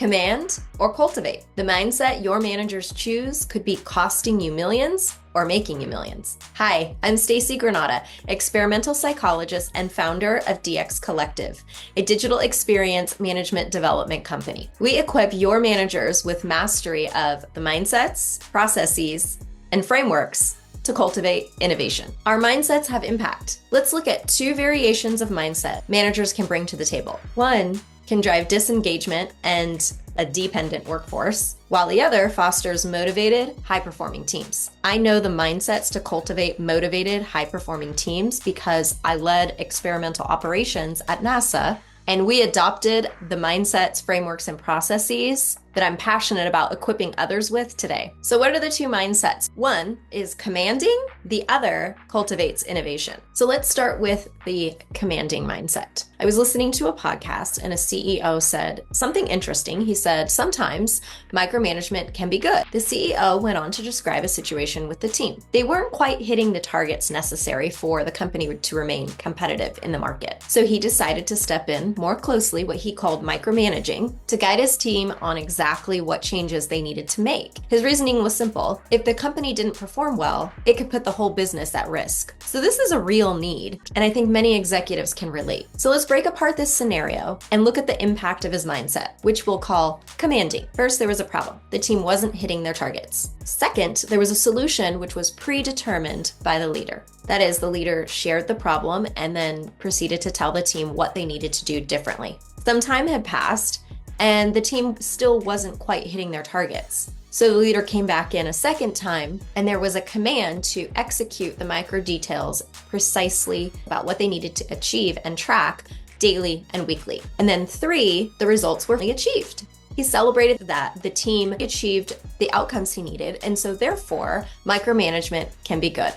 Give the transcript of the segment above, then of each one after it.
Command or cultivate. The mindset your managers choose could be costing you millions or making you millions. Hi, I'm Stacey Granata, experimental psychologist and founder of DX Collective, a digital experience management development company. We equip your managers with mastery of the mindsets, processes, and frameworks to cultivate innovation. Our mindsets have impact. Let's look at two variations of mindset managers can bring to the table. One can drive disengagement and a dependent workforce, while the other fosters motivated, high-performing teams. I know the mindsets to cultivate motivated, high-performing teams because I led experimental operations at NASA, and we adopted the mindsets, frameworks, and processes that I'm passionate about equipping others with today. So what are the two mindsets? One is commanding, the other cultivates innovation. So let's start with the commanding mindset. I was listening to a podcast and a CEO said something interesting. He said, sometimes micromanagement can be good. The CEO went on to describe a situation with the team. They weren't quite hitting the targets necessary for the company to remain competitive in the market. So he decided to step in more closely, what he called micromanaging, to guide his team on exactly what changes they needed to make. His reasoning was simple. If the company didn't perform well, it could put the whole business at risk. So this is a real need, and I think many executives can relate. So let's break apart this scenario and look at the impact of his mindset, which we'll call commanding. First, there was a problem. The team wasn't hitting their targets. Second, there was a solution which was predetermined by the leader. That is, the leader shared the problem and then proceeded to tell the team what they needed to do differently. Some time had passed, and the team still wasn't quite hitting their targets. So the leader came back in a second time, and there was a command to execute the micro details precisely about what they needed to achieve and track daily and weekly. And then 3, the results were achieved. He celebrated that the team achieved the outcomes he needed, and so therefore, micromanagement can be good.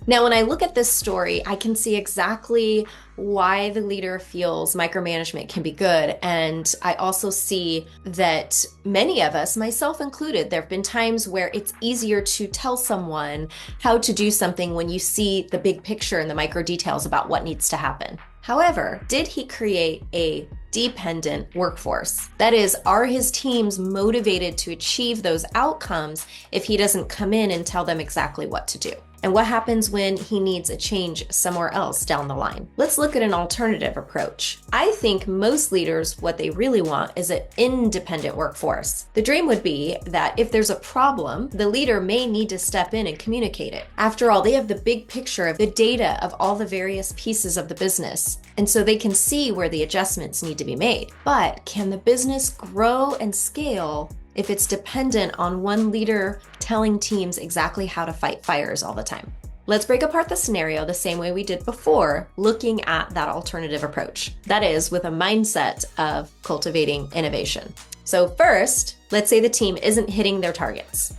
Now, when I look at this story, I can see exactly why the leader feels micromanagement can be good. And I also see that many of us, myself included, there have been times where it's easier to tell someone how to do something when you see the big picture and the micro details about what needs to happen. However, did he create a dependent workforce? That is, are his teams motivated to achieve those outcomes if he doesn't come in and tell them exactly what to do? And what happens when he needs a change somewhere else down the line? Let's look at an alternative approach. I think most leaders, what they really want is an independent workforce. The dream would be that if there's a problem, the leader may need to step in and communicate it. After all, they have the big picture of the data of all the various pieces of the business, and so they can see where the adjustments need to be made. But can the business grow and scale if it's dependent on one leader telling teams exactly how to fight fires all the time? Let's break apart the scenario the same way we did before, looking at that alternative approach. That is, with a mindset of cultivating innovation. So first, let's say the team isn't hitting their targets.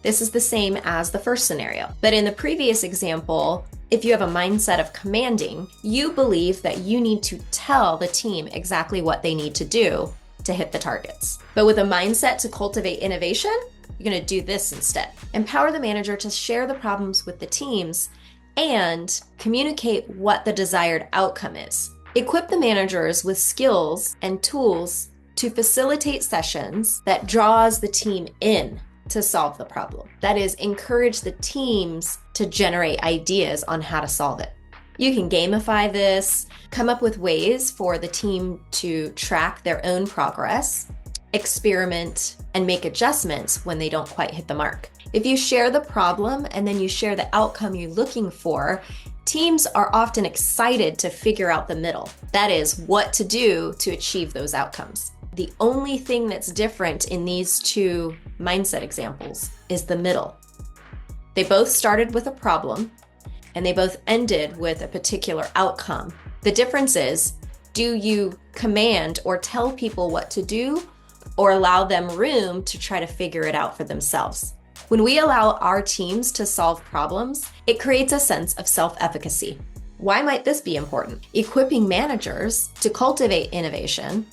This is the same as the first scenario. But in the previous example, if you have a mindset of commanding, you believe that you need to tell the team exactly what they need to do to hit the targets. But with a mindset to cultivate innovation, you're going to do this instead. Empower the manager to share the problems with the teams and communicate what the desired outcome is. Equip the managers with skills and tools to facilitate sessions that draws the team in to solve the problem. That is, encourage the teams to generate ideas on how to solve it. You can gamify this, come up with ways for the team to track their own progress, experiment, and make adjustments when they don't quite hit the mark. If you share the problem and then you share the outcome you're looking for, teams are often excited to figure out the middle. That is, what to do to achieve those outcomes. The only thing that's different in these two mindset examples is the middle. They both started with a problem, and they both ended with a particular outcome. The difference is, do you command or tell people what to do, or allow them room to try to figure it out for themselves? When we allow our teams to solve problems, it creates a sense of self-efficacy. Why might this be important? Equipping managers to cultivate innovation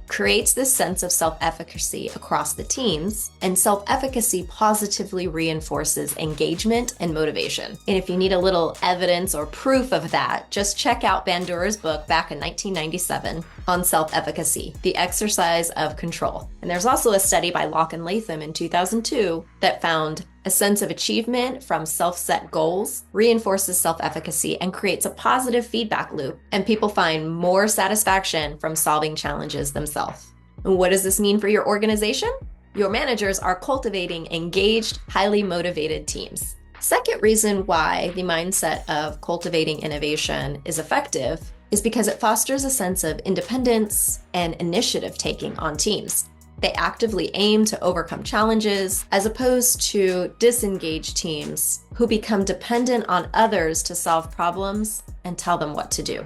creates this sense of self-efficacy across the teams, and self-efficacy positively reinforces engagement and motivation. And if you need a little evidence or proof of that, just check out Bandura's book back in 1997 on self-efficacy, the exercise of control. And there's also a study by Locke and Latham in 2002 that found a sense of achievement from self-set goals reinforces self-efficacy and creates a positive feedback loop, and people find more satisfaction from solving challenges themselves. And what does this mean for your organization? Your managers are cultivating engaged, highly motivated teams. Second reason why the mindset of cultivating innovation is effective is because it fosters a sense of independence and initiative taking on teams. They actively aim to overcome challenges as opposed to disengaged teams who become dependent on others to solve problems and tell them what to do,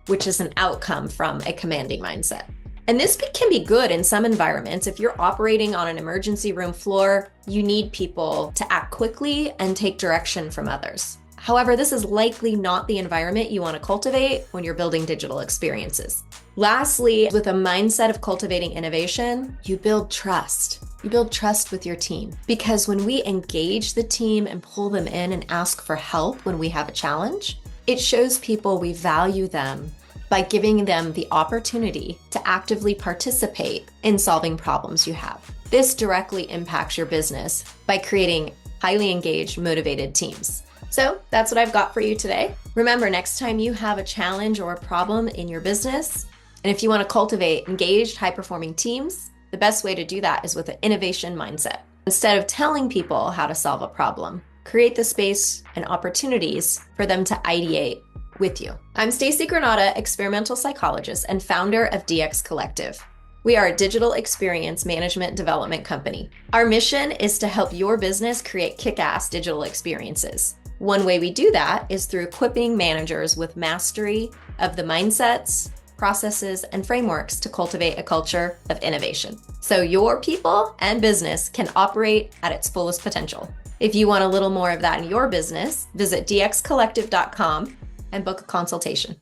which is an outcome from a commanding mindset. And this can be good in some environments. If you're operating on an emergency room floor, you need people to act quickly and take direction from others. However, this is likely not the environment you want to cultivate when you're building digital experiences. Lastly, with a mindset of cultivating innovation, you build trust. You build trust with your team, because when we engage the team and pull them in and ask for help when we have a challenge, it shows people we value them by giving them the opportunity to actively participate in solving problems you have. This directly impacts your business by creating highly engaged, motivated teams. So that's what I've got for you today. Remember, next time you have a challenge or a problem in your business, and if you want to cultivate engaged, high-performing teams, the best way to do that is with an innovation mindset. Instead of telling people how to solve a problem, create the space and opportunities for them to ideate with you. I'm Stacey Granata, experimental psychologist and founder of DX Collective. We are a digital experience management development company. Our mission is to help your business create kick-ass digital experiences. One way we do that is through equipping managers with mastery of the mindsets, processes, and frameworks to cultivate a culture of innovation, so your people and business can operate at its fullest potential. If you want a little more of that in your business, visit dxcollective.com and book a consultation.